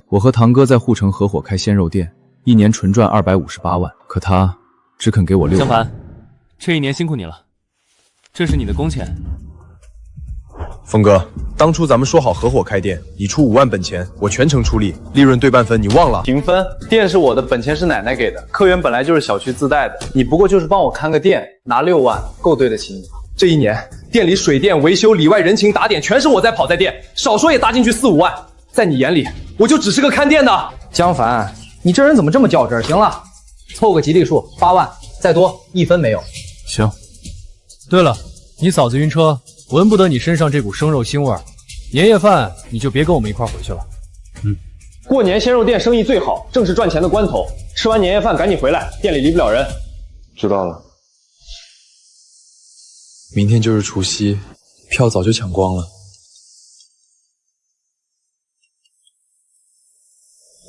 我和堂哥在护城合伙开鲜肉店，一年纯赚258万，可他只肯给我6万。江凡，这一年辛苦你了，这是你的工钱。峰哥，当初咱们说好合伙开店，你出5万本钱，我全程出力，利润对半分，你忘了？平分，店是我的，本钱是奶奶给的，客源本来就是小区自带的，你不过就是帮我看个店，拿6万，够对得起你。这一年，店里水电维修、里外人情打点，全是我在跑在店，少说也搭进去4、5万。在你眼里，我就只是个看店的。江凡，你这人怎么这么较真？行了，凑个吉利数，8万，再多1分没有。行。对了，你嫂子晕车，闻不得你身上这股生肉腥味儿，年夜饭你就别跟我们一块回去了。过年鲜肉店生意最好，正是赚钱的关头。吃完年夜饭赶紧回来，店里离不了人。知道了。明天就是除夕，票早就抢光了。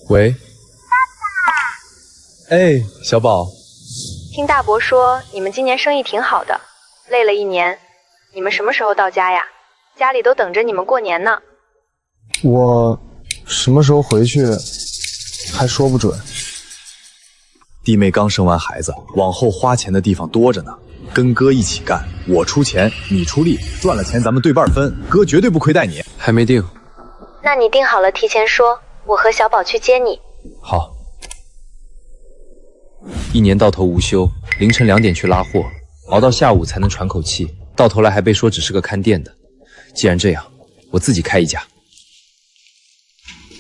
喂，爸爸。哎，小宝。听大伯说你们今年生意挺好的，累了一年，你们什么时候到家呀？家里都等着你们过年呢。我什么时候回去还说不准。弟妹刚生完孩子，往后花钱的地方多着呢。跟哥一起干，我出钱，你出力，赚了钱咱们对半分，哥绝对不亏待你。还没定。那你定好了提前说，我和小宝去接你。好。一年到头无休，凌晨2点去拉货，熬到下午才能喘口气，到头来还被说只是个看店的。既然这样，我自己开一家。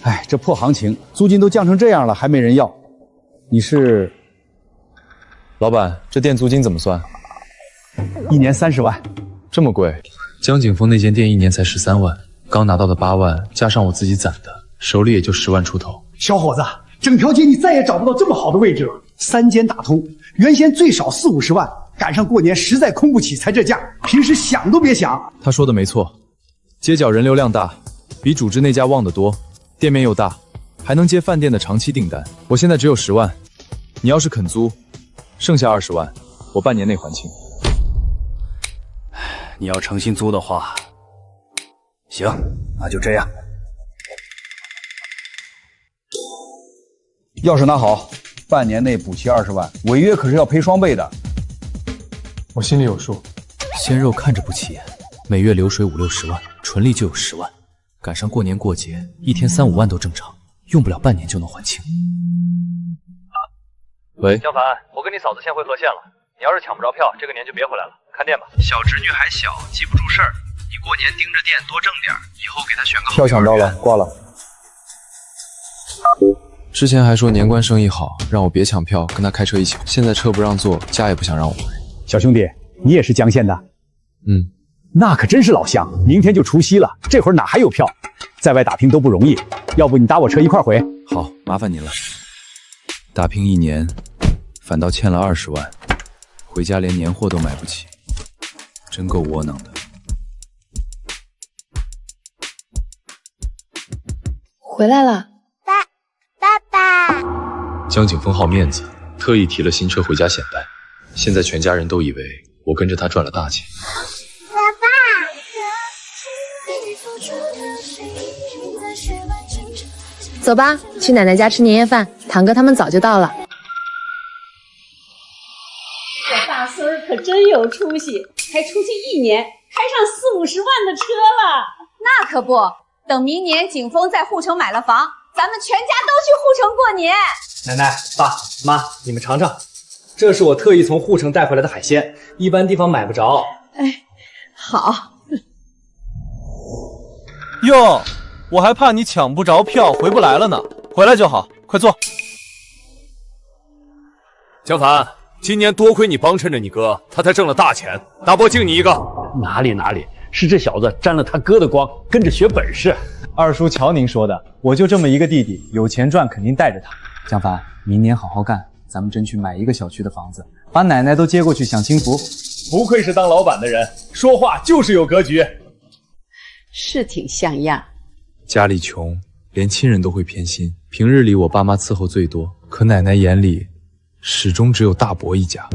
哎，这破行情，租金都降成这样了，还没人要。你是？老板，这店租金怎么算？1年30万，这么贵？江景峰那间店1年才13万，刚拿到的8万，加上我自己攒的，手里也就10万出头。小伙子，整条街你再也找不到这么好的位置了，3间打通，原先最少40、50万，赶上过年实在空不起，才这价，平时想都别想。他说的没错，街角人流量大，比主织那家旺得多，店面又大，还能接饭店的长期订单。我现在只有10万，你要是肯租，剩下20万，我半年内还清。你要诚心租的话，行，那就这样。钥匙拿好，半年内补齐20万，违约可是要赔双倍的。我心里有数。鲜肉看着不起眼，每月流水50、60万，纯利就有10万，赶上过年过节，一天3、5万都正常，用不了半年就能还清。喂，江凡，我跟你嫂子先回河县了，你要是抢不着票，这个年就别回来了，看店吧。小侄女还小，记不住事儿，你过年盯着店多挣点，以后给她选个好票抢到了，挂了。之前还说年关生意好，让我别抢票，跟他开车一起。现在车不让坐，家也不想让我回。小兄弟，你也是江县的？嗯，那可真是老乡。明天就除夕了，这会儿哪还有票？在外打拼都不容易，要不你搭我车一块回？好，麻烦您了。打拼1年，反倒欠了20万，回家连年货都买不起，真够窝囊的。回来了，爸爸。江景峰好面子，特意提了新车回家显摆。现在全家人都以为我跟着他赚了大钱。爸爸，走吧，去奶奶家吃年夜饭，堂哥他们早就到了。这大孙儿可真有出息，才出去1年，开上40、50万的车了。那可不，等明年景峰在护城买了房，咱们全家都去护城过年。奶奶、爸妈，你们尝尝，这是我特意从护城带回来的海鲜，一般地方买不着。哎，好。哟，我还怕你抢不着票回不来了呢，回来就好，快坐。江凡，今年多亏你帮衬着你哥，他才挣了大钱，大伯敬你一个。哪里，是这小子沾了他哥的光，跟着学本事。二叔瞧您说的，我就这么一个弟弟，有钱赚肯定带着他。江凡，明年好好干，咱们争取买1个小区的房子，把奶奶都接过去享清福。不愧是当老板的人，说话就是有格局。是挺像样。家里穷，连亲人都会偏心。平日里我爸妈伺候最多，可奶奶眼里始终只有大伯一家。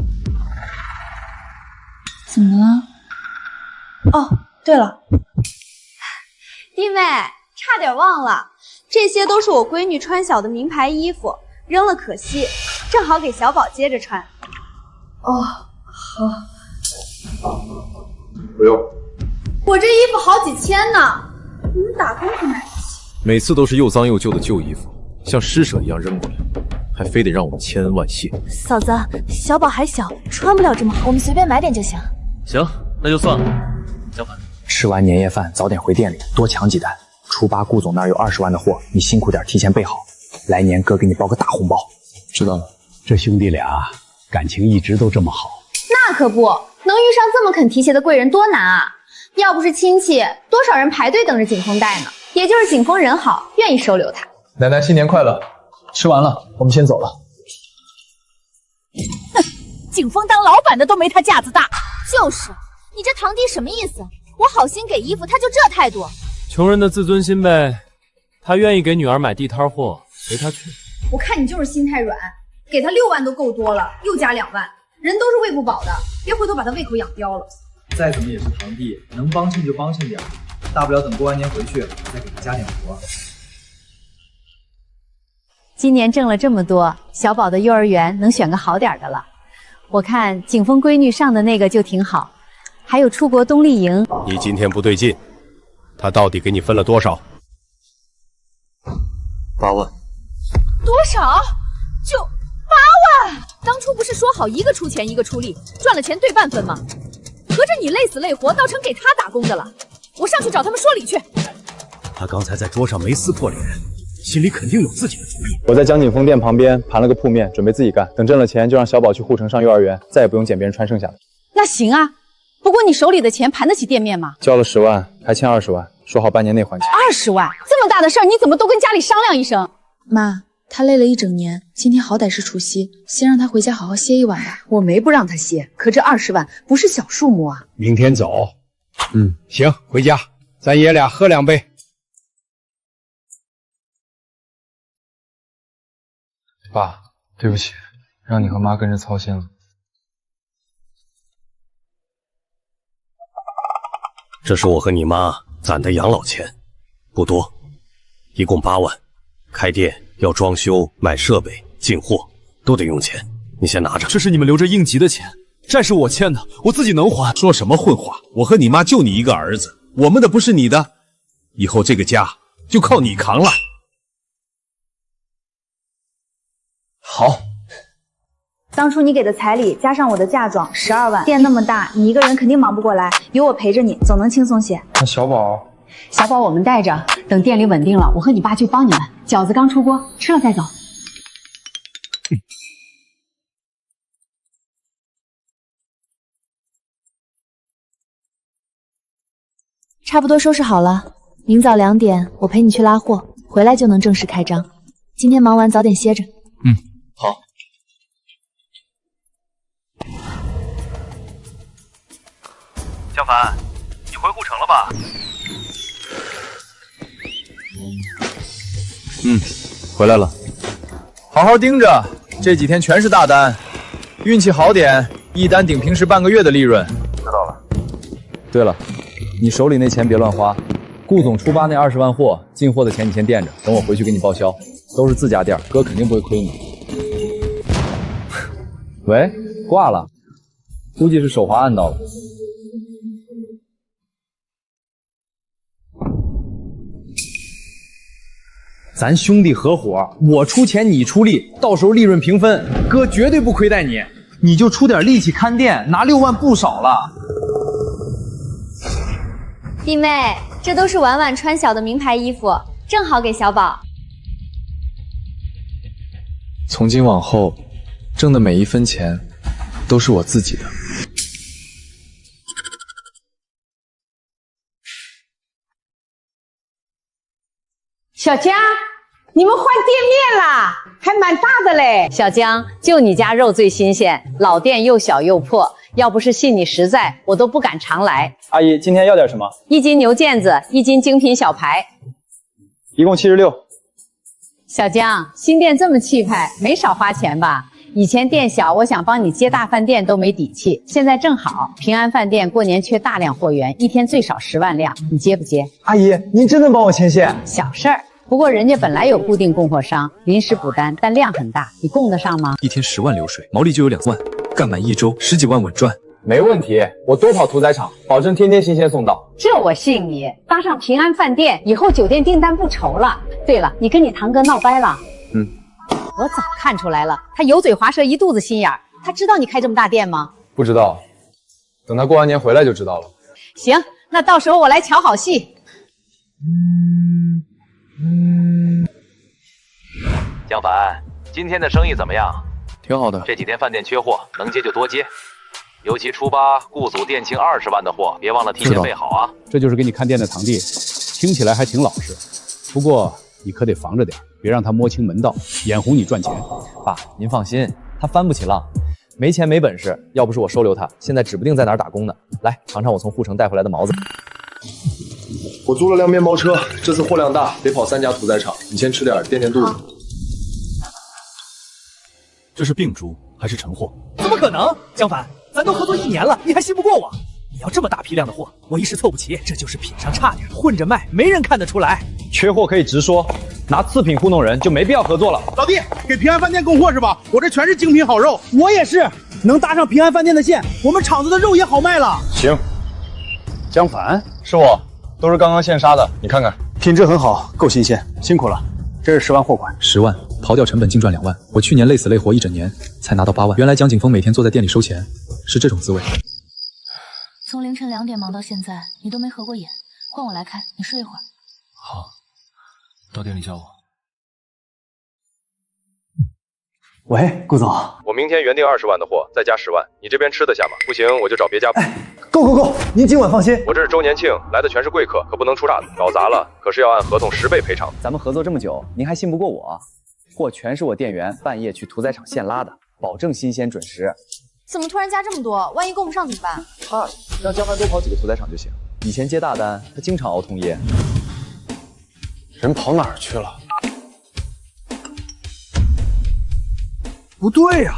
怎么了？哦，对了，弟妹，差点忘了，这些都是我闺女穿小的名牌衣服，扔了可惜，正好给小宝接着穿。哦，好。不用。我这衣服好几千呢，你们打工可买不起。每次都是又脏又旧的旧衣服，像施舍一样扔过来，还非得让我们千恩万谢。嫂子，小宝还小，穿不了这么好，我们随便买点就行。行，那就算了。江凡，吃完年夜饭早点回店里，多抢几单。初八顾总那儿有20万的货，你辛苦点提前备好，来年哥给你包个大红包。知道了。这兄弟俩感情一直都这么好。那可不能遇上这么肯提携的贵人多难啊！要不是亲戚，多少人排队等着景峰带呢？也就是景峰人好，愿意收留他。奶奶新年快乐！吃完了，我们先走了。景峰当老板的都没他架子大。就是，你这堂弟什么意思？我好心给衣服，他就这态度？穷人的自尊心呗，他愿意给女儿买地摊货，随他去。我看你就是心太软，给他6万都够多了，又加2万，人都是喂不饱的，别回头把他胃口养刁了。再怎么也是堂弟，能帮衬就帮衬点，大不了等过完年回去再给他加点活。今年挣了这么多，小宝的幼儿园能选个好点的了。我看景峰闺女上的那个就挺好，还有出国冬令营。你今天不对劲，他到底给你分了多少？8万。多少？就8万！当初不是说好一个出钱一个出力，赚了钱对半分吗？合着你累死累活，倒成给他打工的了。我上去找他们说理去。他刚才在桌上没撕破脸，心里肯定有自己的主意。我在江景峰店旁边盘了个铺面，准备自己干。等挣了钱，就让小宝去护城上幼儿园，再也不用捡别人穿剩下的。那行啊，不过你手里的钱盘得起店面吗？交了10万，还欠20万，说好半年内还钱。20万，这么大的事儿，你怎么都跟家里商量一声？妈，他累了一整年，今天好歹是除夕，先让他回家好好歇一晚吧。我没不让他歇，可这20万不是小数目啊。明天走。行，回家，咱爷俩喝2杯。爸，对不起，让你和妈跟着操心了。这是我和你妈攒的养老钱，不多，一共8万。开店要装修、买设备、进货，都得用钱。你先拿着。这是你们留着应急的钱，债是我欠的，我自己能还。说什么混话！我和你妈就你一个儿子，我们的不是你的，以后这个家就靠你扛了。好。当初你给的彩礼加上我的嫁妆12万，店那么大，你一个人肯定忙不过来，有我陪着你，总能轻松些。那小宝我们带着，等店里稳定了，我和你爸去帮你们。饺子刚出锅，吃了再走。差不多收拾好了，明早2点我陪你去拉货，回来就能正式开张。今天忙完早点歇着。好。江凡，你回护城了吧？回来了。好好盯着，这几天全是大单，运气好点，一单顶平时半个月的利润。知道了。对了，你手里那钱别乱花，顾总初8那20万货，进货的钱你先垫着，等我回去给你报销，都是自家店，哥肯定不会亏你。喂，挂了，估计是手滑按到了。咱兄弟合伙，我出钱你出力，到时候利润平分，哥绝对不亏待你。你就出点力气看店，拿6万不少了。弟妹，这都是婉婉穿小的名牌衣服，正好给小宝。从今往后，挣的每一分钱都是我自己的。小江，你们换店面啦，还蛮大的嘞。小江，就你家肉最新鲜，老店又小又破，要不是信你实在，我都不敢常来。阿姨，今天要点什么？1斤牛腱子，1斤精品小排，一共76。小江，新店这么气派，没少花钱吧？以前店小，我想帮你接大饭店都没底气，现在正好，平安饭店过年缺大量货源，一天最少10万辆，你接不接？阿姨，您真能帮我牵线？小事儿，不过人家本来有固定供货商，临时补单，但量很大，你供得上吗？一天10万流水，毛利就有2万，干满1周10几万稳赚。没问题，我多跑屠宰场，保证天天新鲜送到。这我信你。搭上平安饭店，以后酒店订单不愁了。对了，你跟你堂哥闹掰了？我早看出来了，他油嘴滑舌，一肚子心眼儿。他知道你开这么大店吗？不知道，等他过完年回来就知道了。行，那到时候我来瞧好戏。江凡，今天的生意怎么样？挺好的。这几天饭店缺货，能接就多接。尤其初八顾祖店庆20万的货，别忘了提前备好啊！这就是给你看店的堂弟，听起来还挺老实，不过你可得防着点，别让他摸清门道，眼红你赚钱。爸，您放心，他翻不起浪，没钱没本事，要不是我收留他，现在指不定在哪儿打工呢。来，尝尝我从护城带回来的毛子。我租了辆面包车，这次货量大，得跑3家屠宰场，你先吃点垫垫肚子。这是病猪还是陈货？怎么可能？江凡，咱都合作1年了，你还信不过我？你要这么大批量的货，我一时凑不齐，这就是品相差点，混着卖，没人看得出来。缺货可以直说，拿次品糊弄人就没必要合作了。老弟，给平安饭店供货是吧？我这全是精品好肉。我也是，能搭上平安饭店的线，我们厂子的肉也好卖了。行，江凡是我，都是刚刚现杀的，你看看，品质很好，够新鲜，辛苦了。这是10万货款，10万，刨掉成本净赚2万。我去年累死累活1整年才拿到8万。原来江景峰每天坐在店里收钱是这种滋味。从凌晨2点忙到现在，你都没合过眼，换我来开，你睡一会儿。好，到店里叫我。喂，顾总，我明天原定20万的货，再加10万，你这边吃得下吗？不行我就找别家。够，您尽管放心。我这是周年庆，来的全是贵客，可不能出岔子，搞砸了可是要按合同10倍赔偿。咱们合作这么久，您还信不过我？货全是我店员半夜去屠宰场现拉的，保证新鲜准时。怎么突然加这么多？万一供不上怎么办？怕什么？让江帆多跑几个屠宰场就行。以前接大单，他经常熬通夜。人跑哪儿去了？不对呀，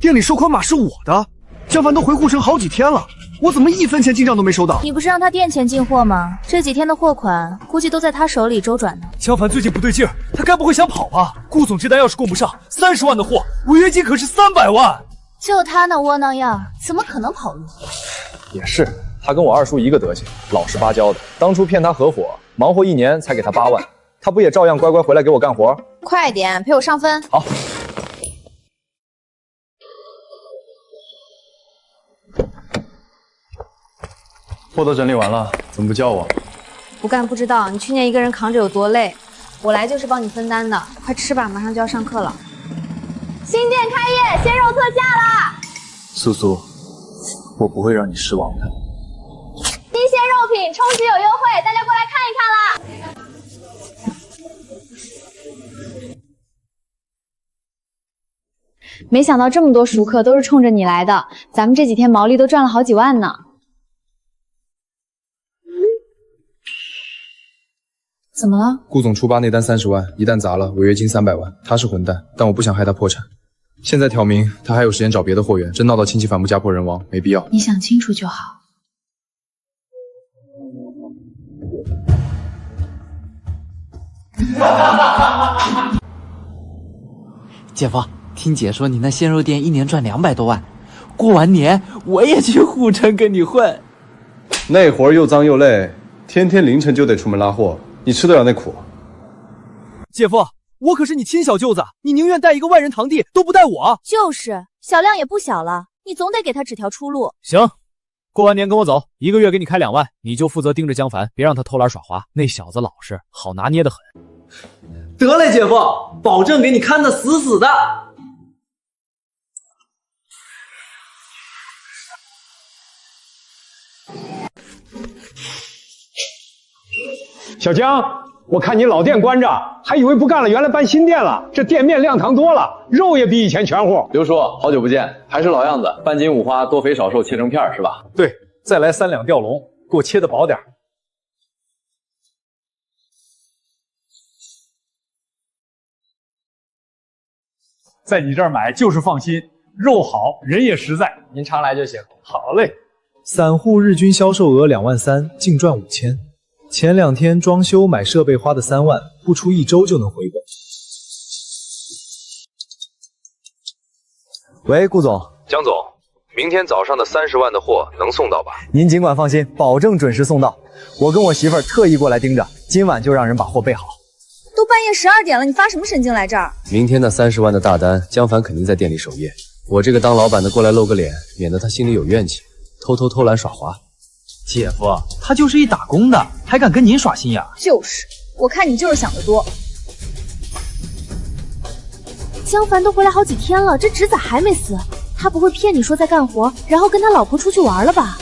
店里收款码是我的，江帆都回护城好几天了，我怎么1分钱进账都没收到？你不是让他店前进货吗？这几天的货款估计都在他手里周转呢。江凡最近不对劲儿，他该不会想跑吧？顾总这单要是供不上，30万的货，违约金可是300万。就他那窝囊样，怎么可能跑路？也是，他跟我二叔一个德行，老实巴交的。当初骗他合伙，忙活1年才给他8万，他不也照样乖乖回来给我干活？快点陪我上分。好。货都整理完了，怎么不叫我？不干不知道，你去年一个人扛着有多累，我来就是帮你分担的。快吃吧，马上就要上课了。新店开业，鲜肉特价啦！苏苏，我不会让你失望的。新鲜肉品，冲击有优惠，大家过来看一看啦！没想到这么多熟客都是冲着你来的，咱们这几天毛利都赚了好几万呢。怎么了？顾总初8那单30万，一旦砸了，违约金300万。他是混蛋，但我不想害他破产。现在挑明，他还有时间找别的货源，真闹到亲戚反目、家破人亡，没必要。你想清楚就好。姐夫，听姐说你那鲜肉店1年赚200多万，过完年我也去护城跟你混。那活儿又脏又累，天天凌晨就得出门拉货，你吃得了那苦？姐夫，我可是你亲小舅子，你宁愿带一个外人堂弟，都不带我。就是小亮也不小了，你总得给他指条出路。行，过完年跟我走，1个月给你开2万，你就负责盯着江凡，别让他偷懒耍滑。那小子老实，好拿捏的很。得嘞，姐夫，保证给你看得死死的。小江，我看你老店关着，还以为不干了，原来搬新店了。这店面亮堂多了，肉也比以前全乎。刘叔，好久不见，还是老样子，半斤五花，多肥少瘦，切成片是吧？对，再来3两吊龙，给我切的薄点。在你这儿买就是放心，肉好，人也实在。您常来就行。好嘞。散户日均销售额23000，净赚5000。前2天装修买设备花的3万，不出1周就能回本。喂，顾总。江总，明天早上的30万的货能送到吧？您尽管放心，保证准时送到。我跟我媳妇儿特意过来盯着，今晚就让人把货备好。都半夜12点了，你发什么神经来这儿？明天那30万的大单，江凡肯定在店里守夜。我这个当老板的过来露个脸，免得他心里有怨气，偷懒耍滑。姐夫，他就是一打工的，还敢跟您耍心眼？就是，我看你就是想得多。江凡都回来好几天了，这侄子还没死，他不会骗你说在干活，然后跟他老婆出去玩了吧？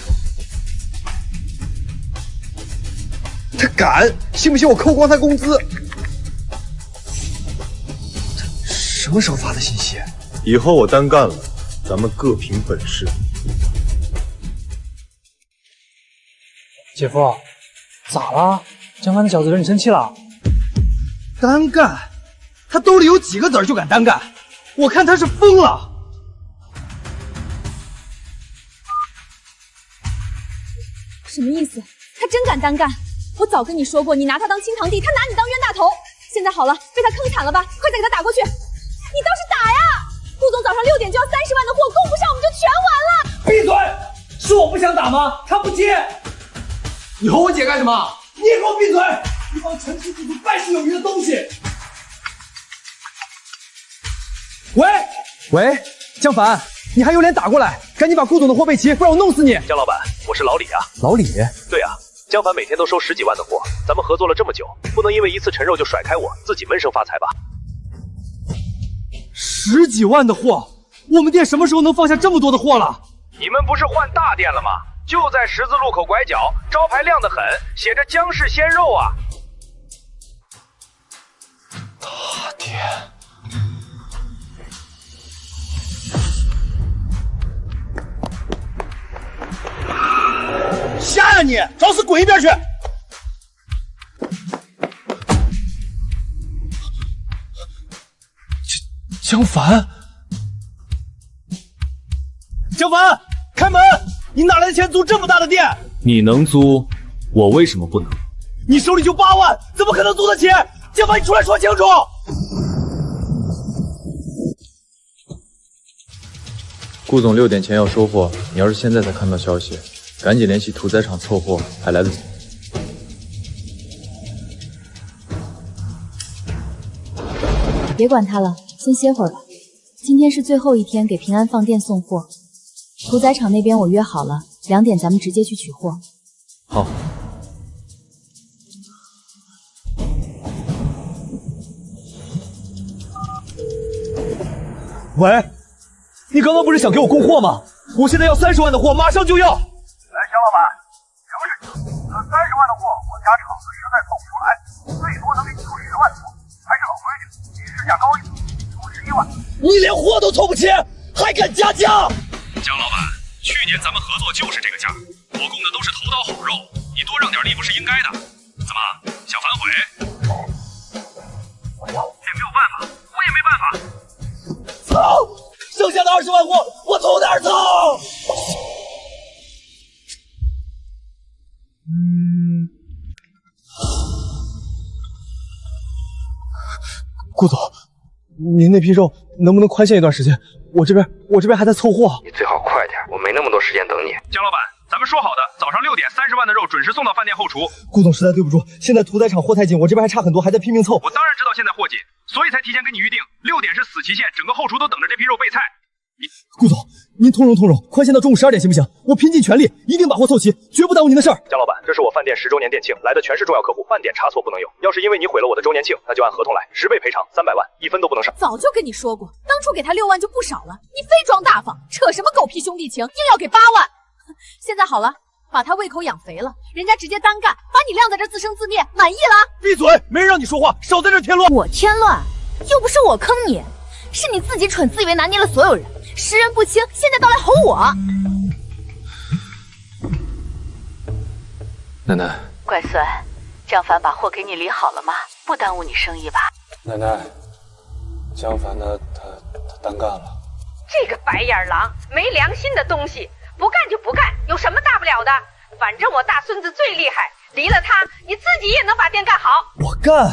他敢，信不信我扣光他工资？什么时候发的信息？以后我单干了，咱们各凭本事。姐夫，咋了？江凡那小子惹你生气了？单干？他兜里有几个子儿就敢单干？我看他是疯了。什么意思？他真敢单干？我早跟你说过，你拿他当亲堂弟，他拿你当冤大头。现在好了，被他坑惨了吧？快再给他打过去！你倒是打呀！顾总早上6点就要30万的货，供不上我们就全完了。闭嘴！是我不想打吗？他不接。你和我姐干什么？你也给我闭嘴！一帮城市地主办事有余的东西！喂，江凡，你还有脸打过来？赶紧把顾总的货备齐，不然我弄死你！江老板，我是老李啊。老李？对啊，江凡每天都收10几万的货，咱们合作了这么久，不能因为一次陈肉就甩开我，自己闷声发财吧？10几万的货，我们店什么时候能放下这么多的货了？你们不是换大店了吗？就在十字路口拐角，招牌亮得很，写着江氏鲜肉啊。大店。瞎呀你！找死滚一边去！江凡，江凡，开门！你哪来的钱租这么大的店？你能租，我为什么不能？你手里就8万，怎么可能租得起？江凡，你出来说清楚！顾总6点前要收货，你要是现在才看到消息，赶紧联系屠宰场凑货，还来得及。别管他了，先歇会儿吧。今天是最后一天给平安放店送货，屠宰场那边我约好了，2点咱们直接去取货。好。喂，你刚刚不是想给我供货吗？我现在要30万的货，马上就要。哎，肖老板，什么事情？这30万的货，我家厂子实在送不出来，最多能给你出10万的货。还是老规矩，比市价高一点，出11万。你连货都凑不齐，还敢加价？江老板，去年咱们合作就是这个价，我供的都是头刀好肉，你多让点利不是应该的。怎么想反悔？也没有办法，我也没办法。操！剩下的20万货，我从哪儿凑？顾总，您那批肉能不能宽限一段时间？我这边还在凑货。你最好快点，我没那么多时间等你。江老板，咱们说好的，早上6点30万的肉准时送到饭店后厨。顾总实在对不住，现在屠宰场货太紧，我这边还差很多，还在拼命凑。我当然知道现在货紧，所以才提前跟你预定，6点是死期限，整个后厨都等着这批肉备菜。顾总，您通融，宽限到中午12点行不行？我拼尽全力，一定把货凑齐，绝不耽误您的事儿。江老板，这是我饭店10周年店庆，来的全是重要客户，半点差错不能有。要是因为你毁了我的周年庆，那就按合同来，10倍赔偿，300万，1分都不能少。早就跟你说过，当初给他6万就不少了，你非装大方，扯什么狗屁兄弟情，硬要给8万。现在好了，把他胃口养肥了，人家直接单干，把你晾在这自生自灭，满意了？闭嘴，没人让你说话，少在这添乱。我添乱，又不是我坑你，是你自己蠢，自以为拿捏了所有人。识人不清，现在倒来吼我！奶奶，乖孙，江凡把货给你理好了吗？不耽误你生意吧？奶奶，江凡他单干了。这个白眼狼，没良心的东西，不干就不干，有什么大不了的？反正我大孙子最厉害，离了他，你自己也能把店干好。我干！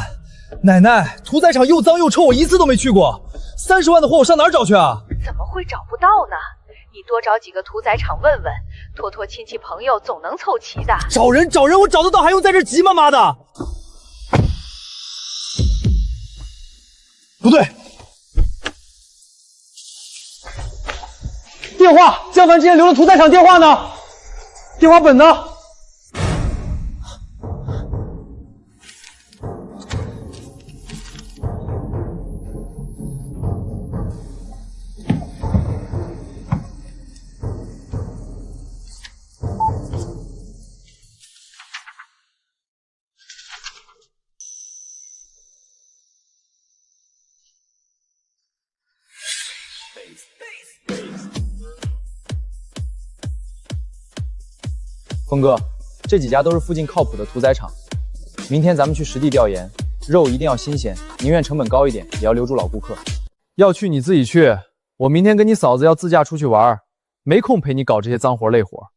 奶奶，屠宰场又脏又臭，我一次都没去过。30万的货我上哪儿找去啊？怎么会找不到呢？你多找几个屠宰场问问，托托亲戚朋友总能凑齐的。找人，我找得到，还用在这急吗？妈的！不对，电话，江凡之前留了屠宰场电话呢，电话本呢？峰哥，这几家都是附近靠谱的屠宰场，明天咱们去实地调研，肉一定要新鲜，宁愿成本高一点，也要留住老顾客。要去你自己去，我明天跟你嫂子要自驾出去玩，没空陪你搞这些脏活累活。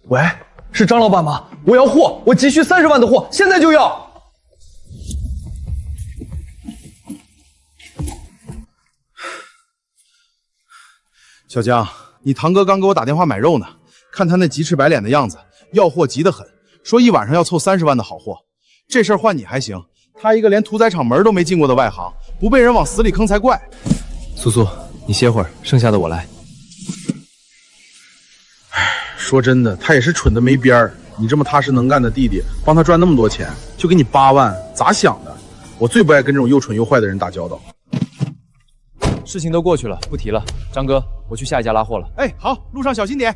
喂，是张老板吗？我要货，我急需30万的货，现在就要。小江，你堂哥刚给我打电话买肉呢，看他那急赤白脸的样子，要货急得很，说一晚上要凑30万的好货。这事儿换你还行，他一个连屠宰场门都没进过的外行，不被人往死里坑才怪。苏苏，你歇会儿，剩下的我来。说真的，他也是蠢的没边儿。你这么踏实能干的弟弟，帮他赚那么多钱，就给你8万，咋想的？我最不爱跟这种又蠢又坏的人打交道。事情都过去了，不提了。张哥，我去下一家拉货了。哎，好，路上小心点。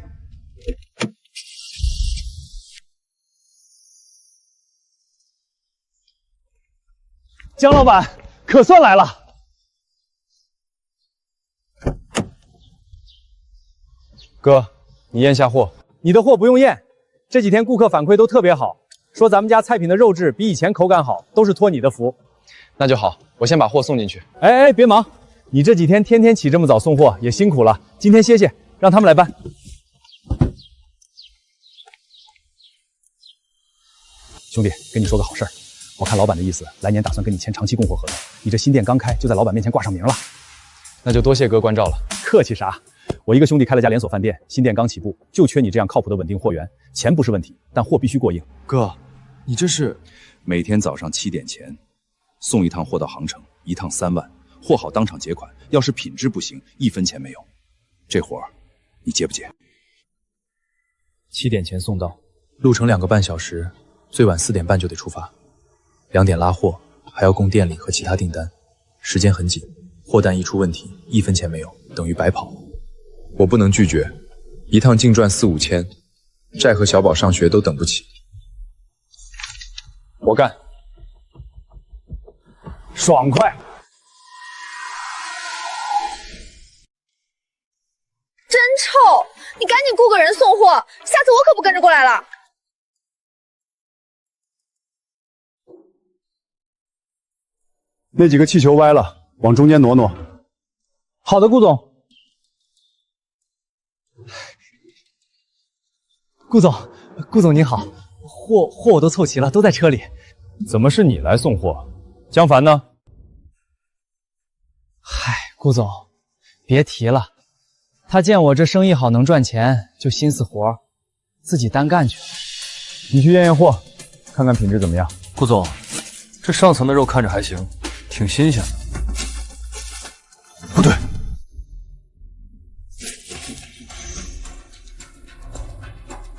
江老板，可算来了。哥，你验下货。你的货不用验，这几天顾客反馈都特别好，说咱们家菜品的肉质比以前口感好，都是托你的福。那就好，我先把货送进去。哎，别忙，你这几天天天起这么早送货，也辛苦了。今天歇歇，让他们来办。兄弟，跟你说个好事儿，我看老板的意思，来年打算跟你签长期供货合同。你这新店刚开，就在老板面前挂上名了。那就多谢哥关照了。客气啥？我一个兄弟开了家连锁饭店，新店刚起步，就缺你这样靠谱的稳定货源。钱不是问题，但货必须过硬。哥，你这是每天早上7点前送一趟货到杭城，1趟3万，货好当场结款。要是品质不行，1分钱没有。这活儿你接不接？7点前送到，路程2个半小时，最晚4点半就得出发。2点拉货，还要供店里和其他订单，时间很紧。货单一出问题，1分钱没有，等于白跑。我不能拒绝，一趟净赚4、5千，债和小宝上学都等不起。我干，爽快。真臭！你赶紧雇个人送货，下次我可不跟着过来了。那几个气球歪了，往中间挪挪。好的，顾总。顾总您好，货我都凑齐了，都在车里。怎么是你来送货？江凡呢？嗨，顾总，别提了，他见我这生意好能赚钱，就心思活，自己单干去了。你去验验货，看看品质怎么样。顾总，这上层的肉看着还行，挺新鲜的。不对，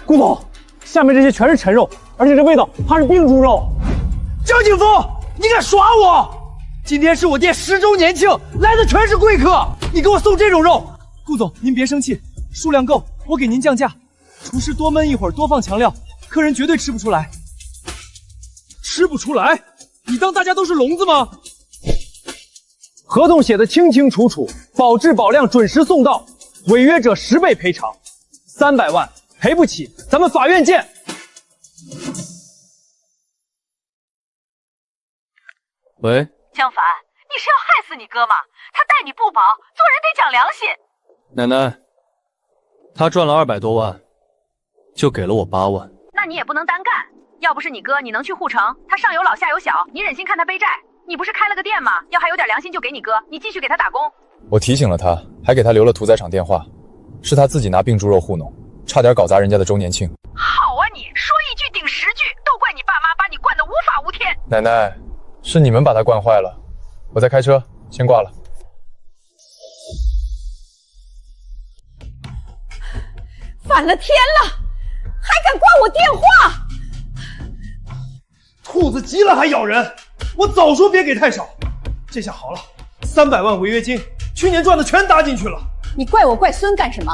顾总，下面这些全是陈肉，而且这味道怕是病猪肉。张景峰，你敢耍我？今天是我店10周年庆，来的全是贵客，你给我送这种肉？顾总，您别生气，数量够，我给您降价。厨师多焖一会儿，多放强料，客人绝对吃不出来。吃不出来？你当大家都是聋子吗？合同写的清清楚楚，保质保量，准时送到，违约者10倍赔偿，300万赔不起，咱们法院见。喂，江凡，你是要害死你哥吗？他待你不薄，做人得讲良心。奶奶，他赚了200多万，就给了我8万。那你也不能单干，要不是你哥，你能去护城？他上有老下有小，你忍心看他背债？你不是开了个店吗？要还有点良心就给你哥，你继续给他打工。我提醒了他，还给他留了屠宰场电话，是他自己拿病猪肉糊弄，差点搞砸人家的周年庆。好啊你，说一句顶10句，都怪你爸妈把你惯得无法无天。奶奶，是你们把他惯坏了。我在开车，先挂了。反了天了，还敢挂我电话！兔子急了还咬人，我早说别给太少。这下好了，300万违约金，去年赚的全搭进去了。你怪我怪孙干什么？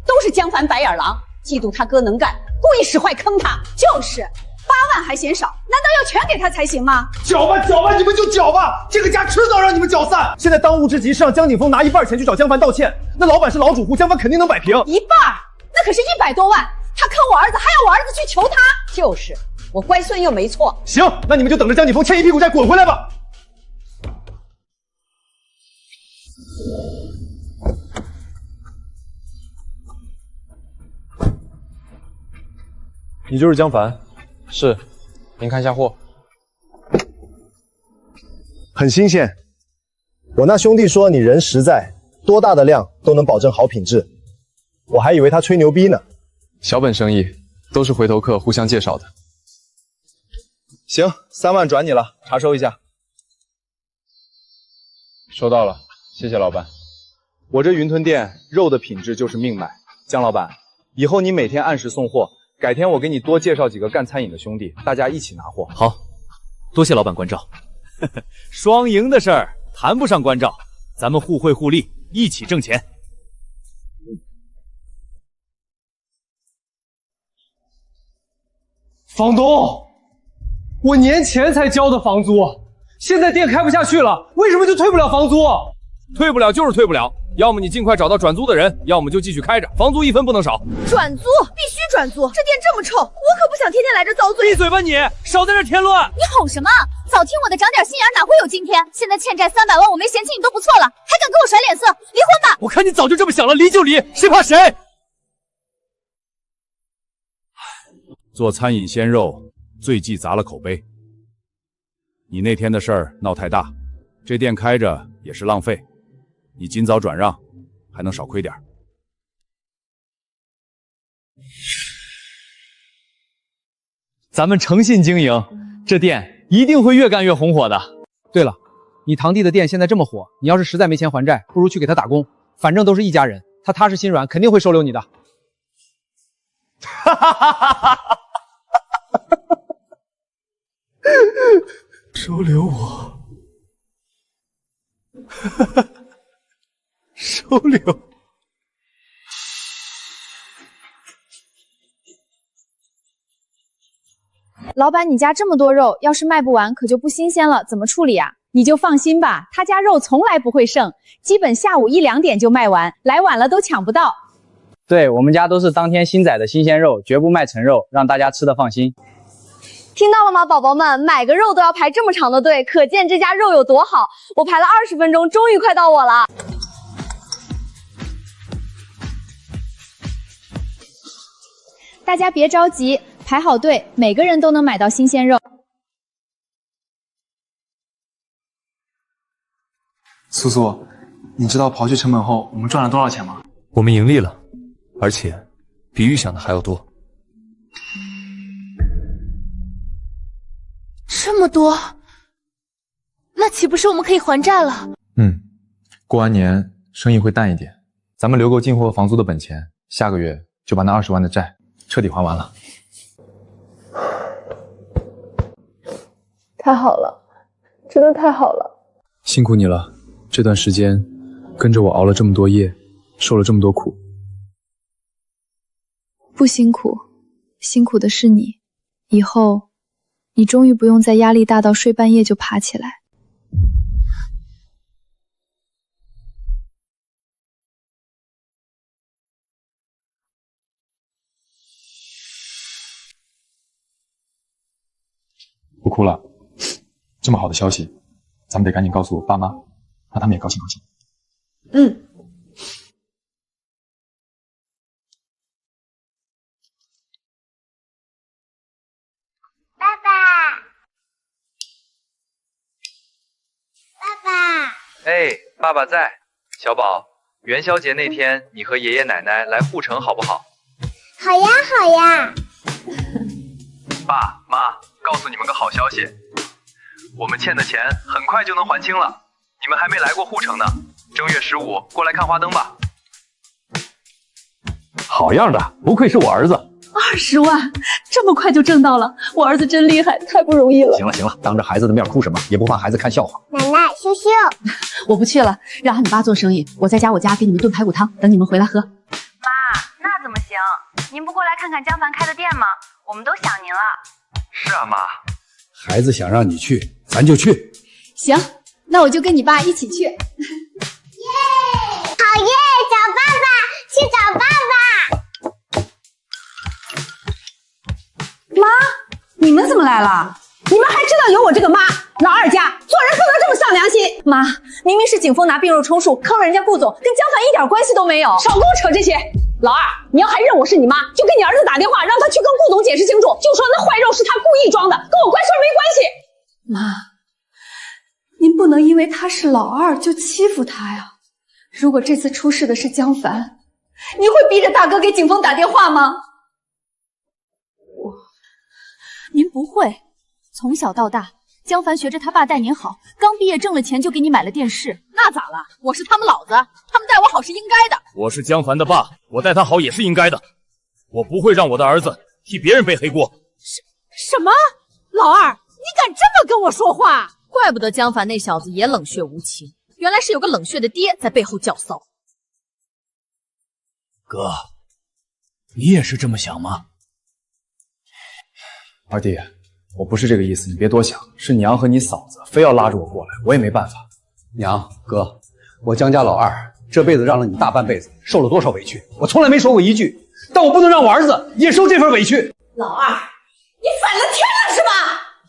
都是江凡白眼狼，嫉妒他哥能干，故意使坏坑他。就是8万还嫌少，难道要全给他才行吗？搅吧搅吧，你们就搅吧，这个家迟早让你们搅散。现在当务之急是让江景峰拿1半钱去找江凡道歉。那老板是老主顾，江凡肯定能摆平。1半？那可是100多万，他坑我儿子，还要我儿子去求他。就是我乖孙又没错。行，那你们就等着江景峰欠一屁股债滚回来吧。你就是江凡？是，您看下货。很新鲜。我那兄弟说你人实在，多大的量都能保证好品质。我还以为他吹牛逼呢。小本生意，都是回头客互相介绍的。行，3万转你了，查收一下。收到了，谢谢老板。我这云吞店肉的品质就是命脉。江老板，以后你每天按时送货，改天我给你多介绍几个干餐饮的兄弟，大家一起拿货。好，多谢老板关照。双赢的事儿谈不上关照，咱们互惠互利，一起挣钱。房东，我年前才交的房租，现在店开不下去了，为什么就退不了房租？退不了就是退不了，要么你尽快找到转租的人，要么就继续开着，房租1分不能少。转租必须转租，这店这么臭，我可不想天天来这遭罪。闭嘴吧你，少在这添乱！你吼什么？早听我的，长点心眼，哪会有今天？现在欠债300万，我没嫌弃你都不错了，还敢给我甩脸色？离婚吧！我看你早就这么想了，离就离，谁怕谁？做餐饮鲜肉，最忌砸了口碑。你那天的事儿闹太大，这店开着也是浪费。你尽早转让，还能少亏点。咱们诚信经营，这店一定会越干越红火的。对了，你堂弟的店现在这么火，你要是实在没钱还债，不如去给他打工，反正都是一家人，他踏实心软，肯定会收留你的。哈哈哈哈哈哈！收留我，收留。老板，你家这么多肉，要是卖不完，可就不新鲜了，怎么处理啊？你就放心吧，他家肉从来不会剩，基本下午1、2点就卖完，来晚了都抢不到。对，我们家都是当天新宰的新鲜肉，绝不卖陈肉，让大家吃得放心。听到了吗，宝宝们？买个肉都要排这么长的队，可见这家肉有多好。我排了20分钟，终于快到我了。大家别着急，排好队，每个人都能买到新鲜肉。苏苏，你知道刨去成本后我们赚了多少钱吗？我们盈利了，而且比预想的还要多。这么多，那岂不是我们可以还债了？过完年生意会淡一点，咱们留够进货房租的本钱，下个月就把那20万的债彻底还完了。太好了，真的太好了！辛苦你了，这段时间跟着我熬了这么多夜，受了这么多苦。不辛苦，辛苦的是你。以后，你终于不用再压力大到睡半夜就爬起来。不哭了，这么好的消息，咱们得赶紧告诉我爸妈，让他们也高兴高兴。嗯。爸爸，爸爸。哎，爸爸在。小宝，元宵节那天你和爷爷奶奶来护城好不好？好呀，好呀。爸妈，告诉你们个好消息，我们欠的钱很快就能还清了。你们还没来过护城呢，正月15过来看花灯吧。好样的，不愧是我儿子。20万，这么快就挣到了，我儿子真厉害，太不容易了。行了行了，当着孩子的面哭什么，也不怕孩子看笑话。奶奶，羞羞。我不去了，让你爸做生意，我在家给你们炖排骨汤，等你们回来喝。妈，那怎么行？您不过来看看江凡开的店吗？我们都想您了。是啊，妈。孩子想让你去，咱就去。行，那我就跟你爸一起去。耶！好耶！找爸爸，去找爸爸。妈，你们怎么来了？你们还知道有我这个妈？老二家做人不能这么丧良心。妈，明明是景峰拿病肉充数坑了人家顾总，跟江凡一点关系都没有。少跟我扯这些。老二，你要还认我是你妈，就给你儿子打电话，让他去跟顾总解释清楚，就说那坏肉是他故意装的，跟我关事没关系。妈，您不能因为他是老二就欺负他呀。如果这次出事的是江凡，您会逼着大哥给景峰打电话吗？您不会，从小到大，江凡学着他爸待您好，刚毕业挣了钱就给你买了电视，那咋了？我是他们老子，他们待我好是应该的。我是江凡的爸，我待他好也是应该的。我不会让我的儿子替别人背黑锅。什么？老二，你敢这么跟我说话？怪不得江凡那小子也冷血无情，原来是有个冷血的爹在背后叫骚。哥，你也是这么想吗？二弟，我不是这个意思，你别多想。是娘和你嫂子非要拉着我过来，我也没办法。娘，哥，我江家老二这辈子让了你大半辈子，受了多少委屈，我从来没说过一句，但我不能让我儿子也受这份委屈。老二，你反了天了是吧？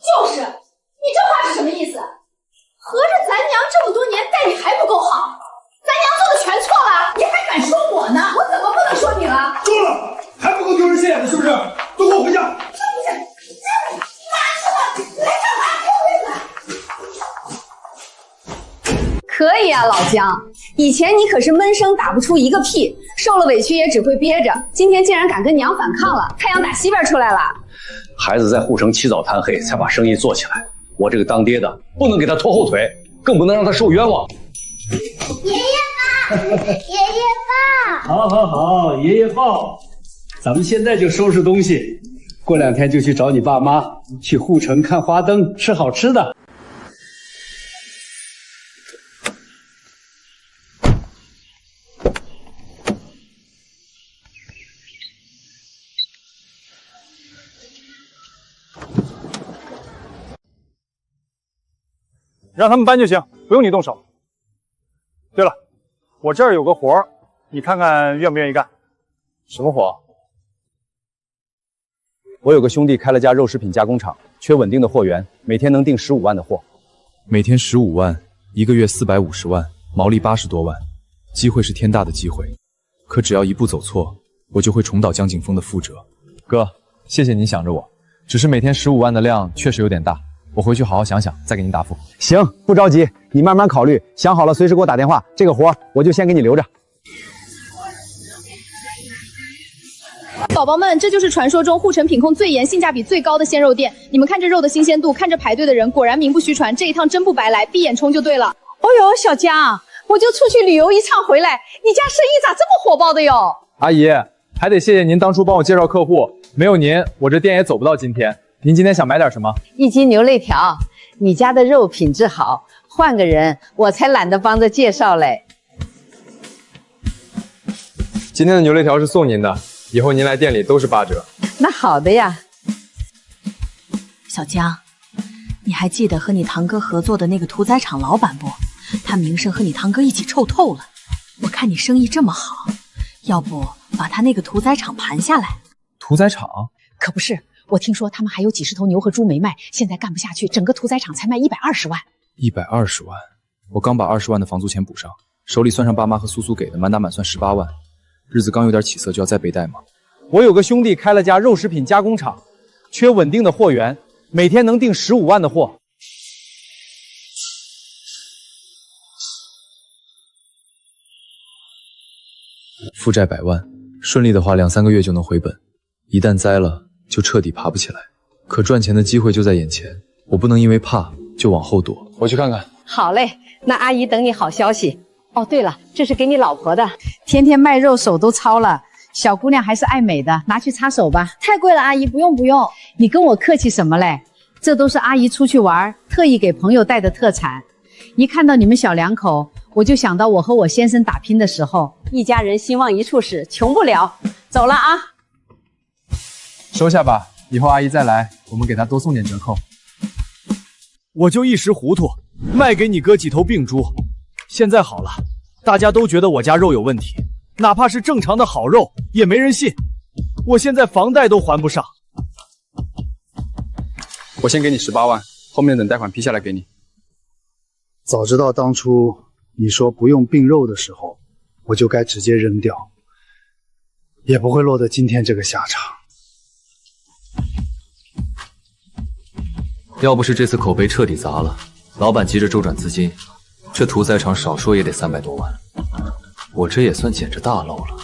就是，你这话是什么意思？合着咱娘这么多年待你还不够好，咱娘做的全错了，你还敢说我呢？我怎么不能说你了？够了，还不够丢人现眼的，是不是？都给我回家！可以啊，老姜，以前你可是闷声打不出一个屁，受了委屈也只会憋着，今天竟然敢跟娘反抗了，太阳打西边出来了。孩子在护城起早贪黑才把生意做起来，我这个当爹的不能给他拖后腿，更不能让他受冤枉。爷爷抱，爷爷抱。好，好，好，爷爷抱。咱们现在就收拾东西，过2天就去找你爸妈，去护城看花灯，吃好吃的。让他们搬就行，不用你动手。对了，我这儿有个活儿，你看看愿不愿意干？什么活？我有个兄弟开了家肉食品加工厂，缺稳定的货源，每天能订15万的货。每天15万，一个月450万，毛利80多万，机会是天大的机会。可只要一步走错，我就会重蹈江景峰的覆辙。哥，谢谢您想着我，只是每天15万的量确实有点大。我回去好好想想，再给您答复。行，不着急，你慢慢考虑，想好了随时给我打电话。这个活我就先给你留着。宝宝们，这就是传说中护城品控最严、性价比最高的鲜肉店。你们看这肉的新鲜度，看这排队的人，果然名不虚传。这一趟真不白来，闭眼冲就对了。哦呦，小江，我就出去旅游一趟回来，你家生意咋这么火爆的哟？阿姨，还得谢谢您当初帮我介绍客户，没有您，我这店也走不到今天。您今天想买点什么？1斤牛肋条，你家的肉品质好，换个人我才懒得帮着介绍嘞。今天的牛肋条是送您的，以后您来店里都是8折。那好的呀。小江，你还记得和你堂哥合作的那个屠宰场老板不？他名声和你堂哥一起臭透了。我看你生意这么好，要不把他那个屠宰场盘下来？屠宰场？可不是。我听说他们还有几十头牛和猪没卖，现在干不下去，整个屠宰场才卖120万。120万，我刚把20万的房租钱补上，手里算上爸妈和苏苏给的，满打满算18万，日子刚有点起色就要再背贷吗？我有个兄弟开了家肉食品加工厂，缺稳定的货源，每天能订15万的货。负债100万，顺利的话2、3个月就能回本，一旦栽了就彻底爬不起来。可赚钱的机会就在眼前，我不能因为怕就往后躲。我去看看。好嘞，那阿姨等你好消息。哦，对了，这是给你老婆的，天天卖肉手都糙了，小姑娘还是爱美的，拿去擦手吧。太贵了，阿姨，不用不用。你跟我客气什么嘞？这都是阿姨出去玩特意给朋友带的特产。一看到你们小两口，我就想到我和我先生打拼的时候，一家人兴旺一处使，穷不了。走了啊。收下吧，以后阿姨再来，我们给她多送点折扣。我就一时糊涂，卖给你哥几头病猪。现在好了，大家都觉得我家肉有问题，哪怕是正常的好肉也没人信。我现在房贷都还不上。我先给你18万，后面等贷款批下来给你。早知道当初你说不用并肉的时候，我就该直接扔掉，也不会落得今天这个下场。要不是这次口碑彻底砸了，老板急着周转资金，这屠宰场少说也得300多万，我这也算捡着大漏了。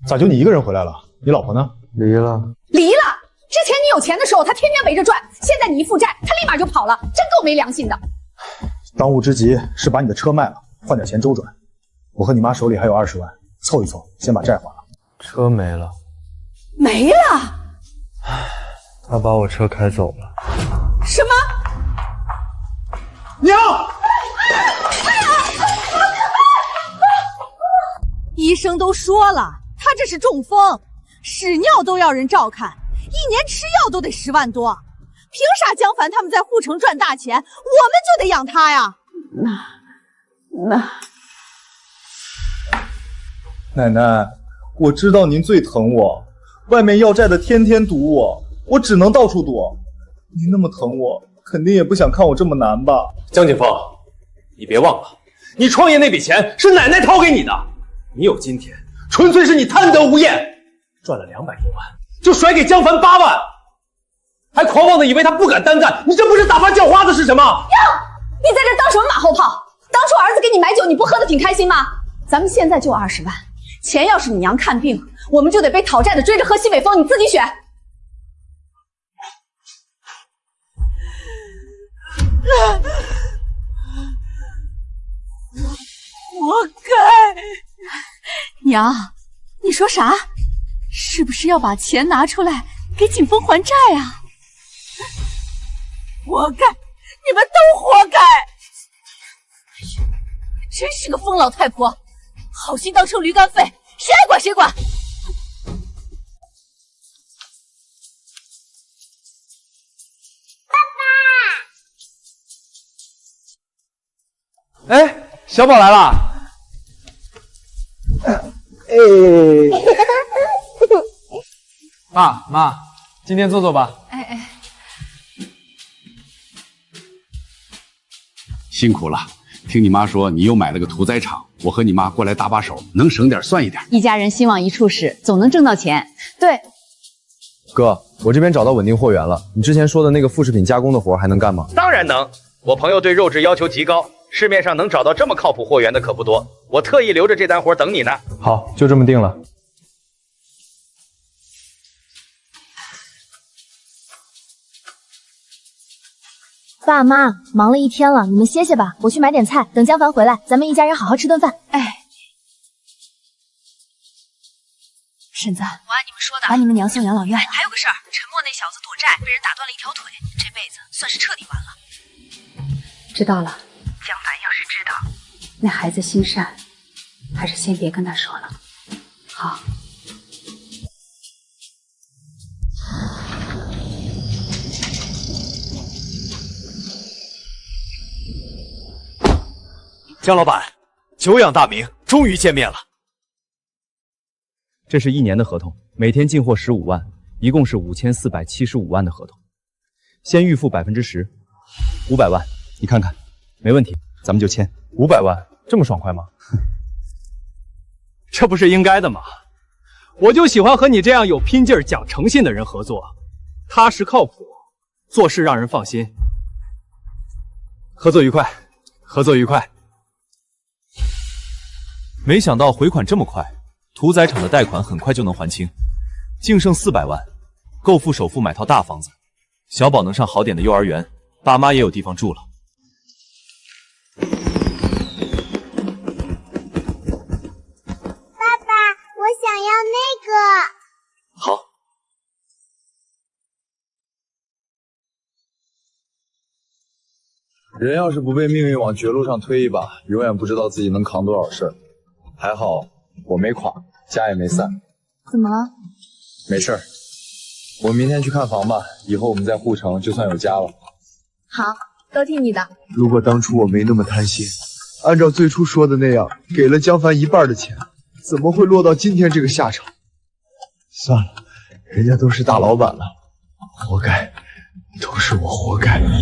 咋就你一个人回来了？你老婆呢？离了。离了。之前你有钱的时候，他天天围着转，现在你一负债，他立马就跑了，真够没良心的。当务之急是把你的车卖了，换点钱周转。我和你妈手里还有20万，凑一凑，先把债还了。车没了。没了？他把我车开走了。什么？娘！医生都说了，他这是中风，屎尿都要人照看，一年吃药都得10万多。凭啥江凡他们在护城赚大钱，我们就得养他呀？奶奶，我知道您最疼我，外面要债的天天堵我，我只能到处躲。您那么疼我，肯定也不想看我这么难吧？江景峰，你别忘了，你创业那笔钱是奶奶掏给你的，你有今天，纯粹是你贪得无厌，赚了200多万，就甩给江凡8万，还狂妄的以为他不敢单干，你这不是打发叫花子是什么？哟，你在这当什么马后炮？当初儿子给你买酒，你不喝得挺开心吗？咱们现在就20万，钱要是你娘看病，我们就得被讨债的追着喝西北风，你自己选。活该！娘，你说啥？是不是要把钱拿出来给景峰还债啊？活该！你们都活该！真是个疯老太婆，好心当成驴肝肺，谁爱管谁管！哎，小宝来了。爸妈，今天坐坐吧。辛苦了，听你妈说你又买了个屠宰场，我和你妈过来搭把手，能省点算一点。一家人兴旺一处使，总能挣到钱。对，哥，我这边找到稳定货源了，你之前说的那个副食品加工的活还能干吗？当然能，我朋友对肉质要求极高，市面上能找到这么靠谱货源的可不多，我特意留着这单活等你呢。好，就这么定了。爸妈，忙了一天了，你们歇歇吧，我去买点菜，等江凡回来，咱们一家人好好吃顿饭。婶子，我按你们说的，把你们娘送养老院。还有个事儿，陈默那小子躲债，被人打断了一条腿，这辈子算是彻底完了。知道了，江凡要是知道，那孩子心善，还是先别跟他说了。好。江老板，久仰大名，终于见面了。这是1年的合同，每天进货15万，一共是5475万的合同。先预付10%，500万，你看看，没问题，咱们就签。500万，这么爽快吗？这不是应该的吗？我就喜欢和你这样有拼劲儿、讲诚信的人合作，踏实靠谱，做事让人放心。合作愉快，合作愉快。没想到回款这么快，屠宰场的贷款很快就能还清，净剩400万，够付首付买套大房子，小宝能上好点的幼儿园，爸妈也有地方住了。爸爸，我想要那个。好。人要是不被命运往绝路上推一把，永远不知道自己能扛多少事儿。还好我没垮，家也没散。怎么了？没事儿，我明天去看房吧，以后我们在护城就算有家了。好，都听你的。如果当初我没那么贪心，按照最初说的那样，给了江凡1半的钱，怎么会落到今天这个下场？算了，人家都是大老板了，活该，都是我活该。天